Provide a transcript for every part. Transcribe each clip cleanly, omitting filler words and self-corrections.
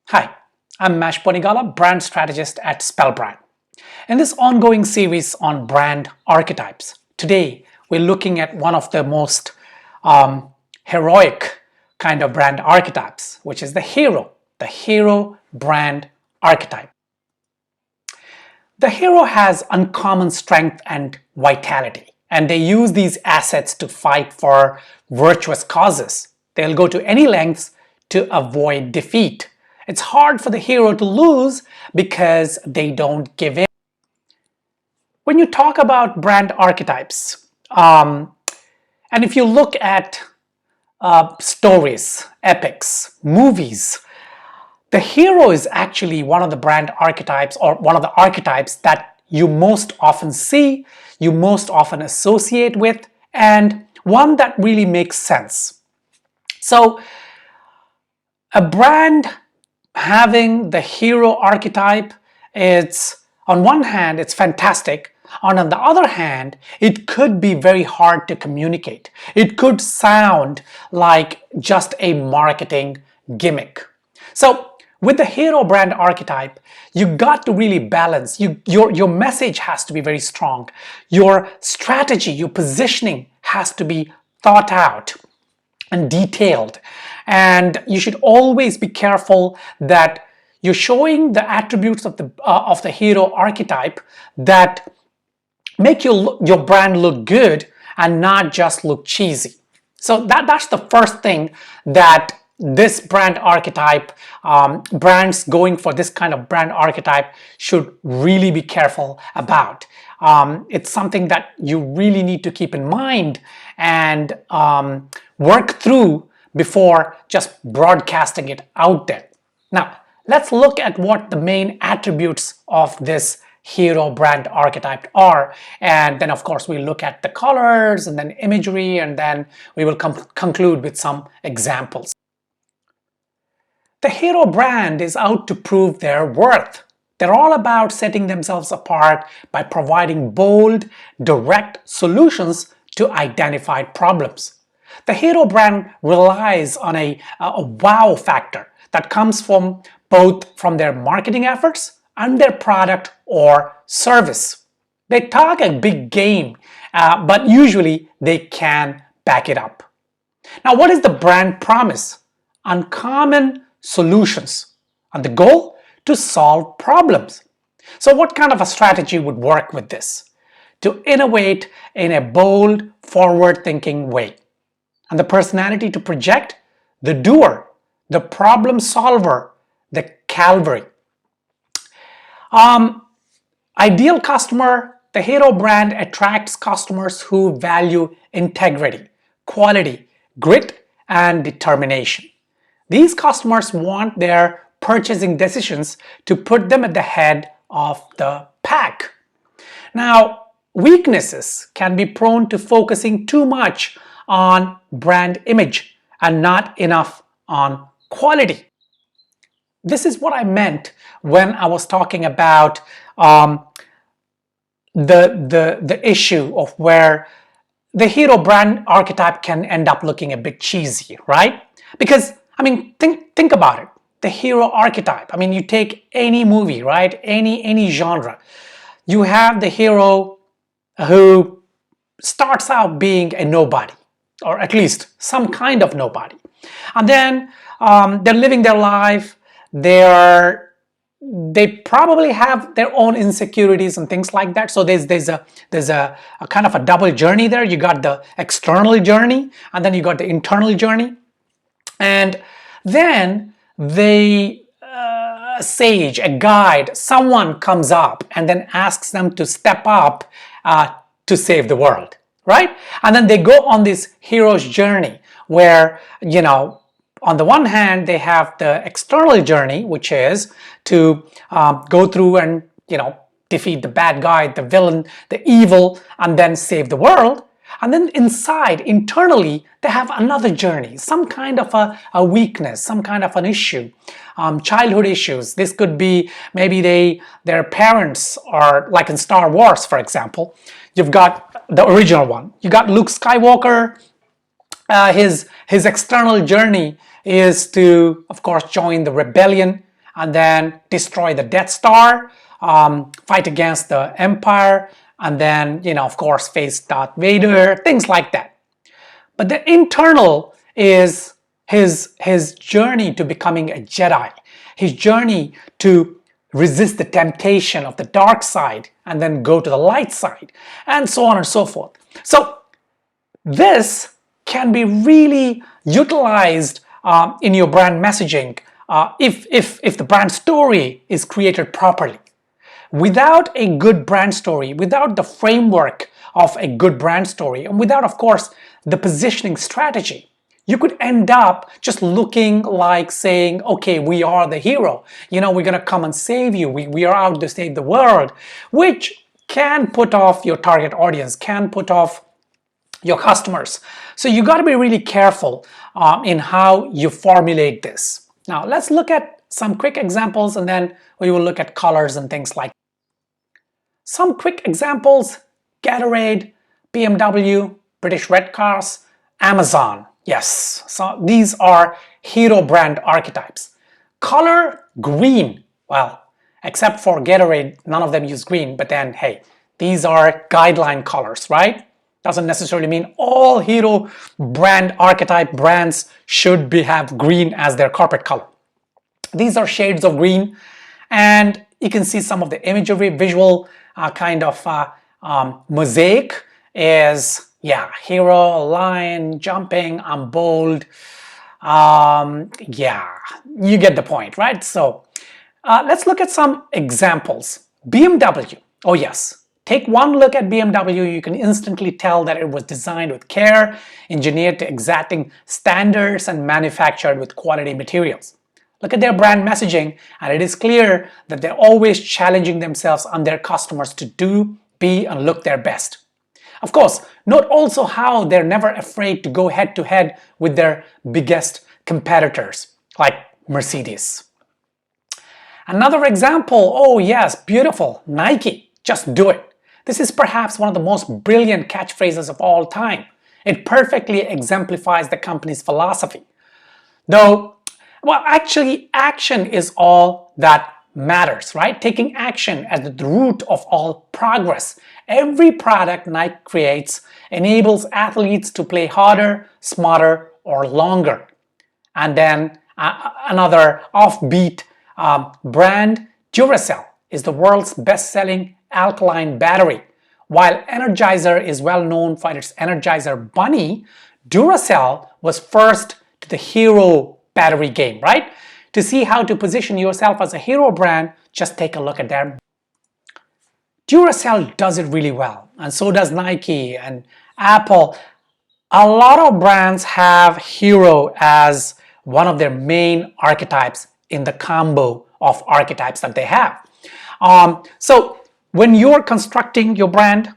Hi, I'm Mash Ponigala, brand strategist at Spellbrand. In this ongoing series on brand archetypes, today we're looking at one of the most heroic kind of brand archetypes, which is the hero brand archetype. The hero has uncommon strength and vitality, and they use these assets to fight for virtuous causes. They'll go to any lengths to avoid defeat. It's hard for the hero to lose because they don't give in. When you talk about brand archetypes, and if you look at stories, epics, movies, the hero is actually one of the brand archetypes or one of the archetypes that you most often see, you most often associate with, and one that really makes sense. So, a brand having the hero archetype, it's on one hand it's fantastic, on the other hand it could be very hard to communicate. It could sound like just a marketing gimmick. So with the hero brand archetype, you got to really balance. Your message has to be very strong. Your strategy, your positioning has to be thought out and detailed, and you should always be careful that you're showing the attributes of the hero archetype that make your brand look good and not just look cheesy. So that's the first thing that this brand archetype, brands going for this kind of brand archetype should really be careful about. It's something that you really need to keep in mind and work through before just broadcasting it out there. Now, let's look at what the main attributes of this hero brand archetype are, and then of course we'll look at the colors and then imagery, and then we will conclude with some examples. The hero brand is out to prove their worth. They're all about setting themselves apart by providing bold, direct solutions to identified problems. The hero brand relies on a wow factor that comes from both from their marketing efforts and their product or service. They talk a big game, but usually they can back it up. Now, what is the brand promise? Uncommon solutions, and the goal to solve problems. So what kind of a strategy would work with this? To innovate in a bold, forward-thinking way, and the personality to project the doer, the problem solver, the Calvary. Ideal customer, the hero brand attracts customers who value integrity, quality, grit, and determination. These customers want their purchasing decisions to put them at the head of the pack. Now, weaknesses can be prone to focusing too much on brand image and not enough on quality. This is what I meant when I was talking about the issue of where the hero brand archetype can end up looking a bit cheesy, right? Because I mean, think about it. The hero archetype. I mean, you take any movie, right? Any genre. You have the hero who starts out being a nobody, or at least some kind of nobody, and then they're living their life. They probably have their own insecurities and things like that. So there's a kind of a double journey there. You got the external journey, and then you got the internal journey. And then a sage, a guide, someone comes up and then asks them to step up to save the world, right? And then they go on this hero's journey where, you know, on the one hand, they have the external journey, which is to go through and, you know, defeat the bad guy, the villain, the evil, and then save the world. And then inside, internally, they have another journey, some kind of a weakness, some kind of an issue, childhood issues. This could be maybe their parents, or like in Star Wars, for example, you've got the original one. You got Luke Skywalker. His external journey is to, of course, join the rebellion. and then destroy the Death Star, fight against the Empire, and then, of course, face Darth Vader, things like that. But the internal is his journey to becoming a Jedi, his journey to resist the temptation of the dark side and then go to the light side, and so on and so forth. So this can be really utilized in your brand messaging if the brand story is created properly. Without a good brand story, without the framework of a good brand story, and without, of course, the positioning strategy, you could end up just looking like saying, okay, we are the hero. We're going to come and save you. We are out to save the world, which can put off your target audience, can put off your customers. So you got to be really careful in how you formulate this. Now, let's look at some quick examples, and then we will look at colors and things like that. Some quick examples: Gatorade, BMW, British Red Cars, Amazon. Yes, so these are hero brand archetypes. Color, green. Well, except for Gatorade, none of them use green, but then, hey, these are guideline colors, right? Doesn't necessarily mean all hero brand archetype brands should have green as their corporate color. These are shades of green, and you can see some of the imagery, visual kind of mosaic is, yeah, hero, lion, jumping, I'm bold. Yeah, you get the point, right? So let's look at some examples. BMW. Oh yes, take one look at BMW. You can instantly tell that it was designed with care, engineered to exacting standards, and manufactured with quality materials. Look at their brand messaging, and it is clear that they're always challenging themselves and their customers to do, be, and look their best. Of course, note also how they're never afraid to go head to head with their biggest competitors, like Mercedes. Another example, oh yes, beautiful, Nike, just do it. This is perhaps one of the most brilliant catchphrases of all time. It perfectly exemplifies the company's philosophy. Though, well, actually, action is all that matters, right? Taking action as the root of all progress. Every product Nike creates enables athletes to play harder, smarter, or longer. And then another offbeat brand, Duracell, is the world's best-selling alkaline battery. While Energizer is well known for its Energizer Bunny, Duracell was first to the hero battery game, right? To see how to position yourself as a hero brand, just take a look at them. Duracell does it really well, and so does Nike and Apple. A lot of brands have hero as one of their main archetypes in the combo of archetypes that they have. So when you're constructing your brand,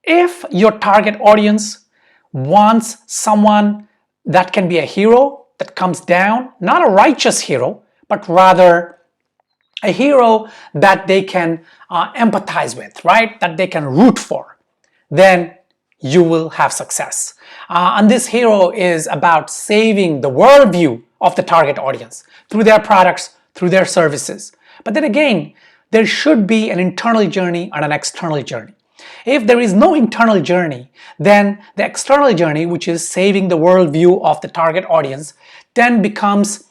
if your target audience wants someone that can be a hero, that comes down, not a righteous hero, but rather a hero that they can empathize with, right? That they can root for, then you will have success. And this hero is about saving the worldview of the target audience through their products, through their services. But then again, there should be an internal journey and an external journey. If there is no internal journey, then the external journey, which is saving the worldview of the target audience, then becomes,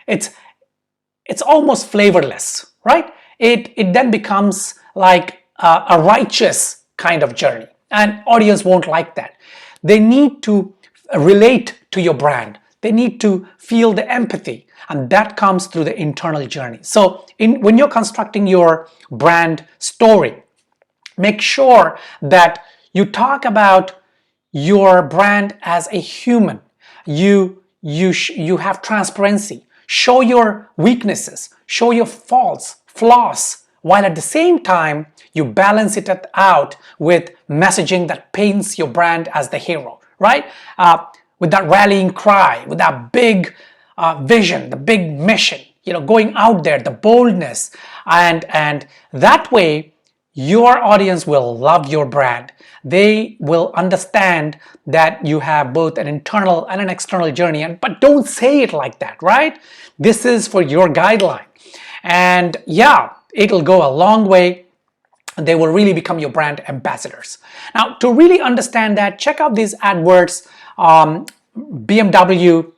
it's almost flavorless, right? It then becomes like a righteous kind of journey, and audience won't like that. They need to relate to your brand. They need to feel the empathy, and that comes through the internal journey. So when you're constructing your brand story, make sure that you talk about your brand as a human. You have transparency. Show your weaknesses. Show your faults, flaws, while at the same time you balance it out with messaging that paints your brand as the hero, right? With that rallying cry, with that big vision, the big mission, going out there, the boldness, and that way your audience will love your brand. They will understand that you have both an internal and an external journey, but don't say it like that, right? This is for your guideline. And yeah, it'll go a long way. They will really become your brand ambassadors. Now, to really understand that, check out these AdWords, BMW,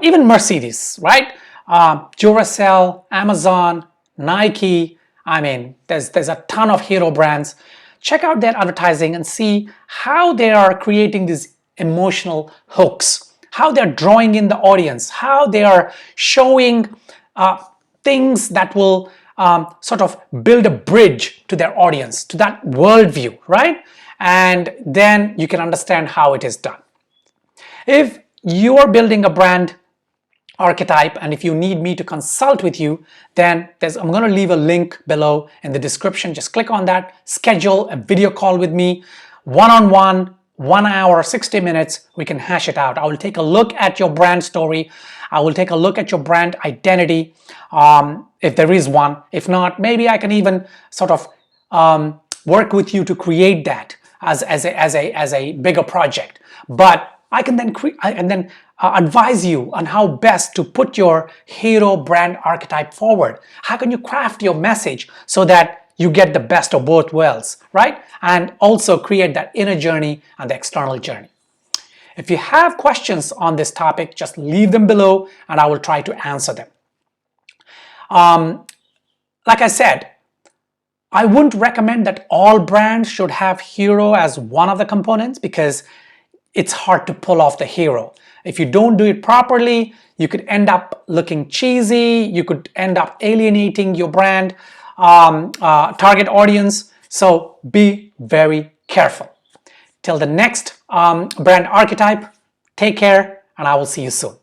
even Mercedes, right? Duracell, Amazon, Nike. I mean, there's a ton of hero brands. Check out their advertising and see how they are creating these emotional hooks, how they're drawing in the audience, how they are showing things that will sort of build a bridge to their audience, to that worldview, right? And then you can understand how it is done. If you are building a brand archetype and if you need me to consult with you, then I'm going to leave a link below in the description. Just click on that, schedule a video call with me, one-on-one, 1 hour, 60 minutes, we can hash it out. I will take a look at your brand story. I will take a look at your brand identity, if there is one. If not, maybe I can even sort of work with you to create that as a bigger project. But I can then advise you on how best to put your hero brand archetype forward. How can you craft your message so that you get the best of both worlds, right? And also create that inner journey and the external journey. If you have questions on this topic, just leave them below and I will try to answer them. Like I said, I wouldn't recommend that all brands should have hero as one of the components because it's hard to pull off the hero. If you don't do it properly, you could end up looking cheesy, you could end up alienating your brand target audience. So be very careful. Till the next brand archetype, take care and I will see you soon.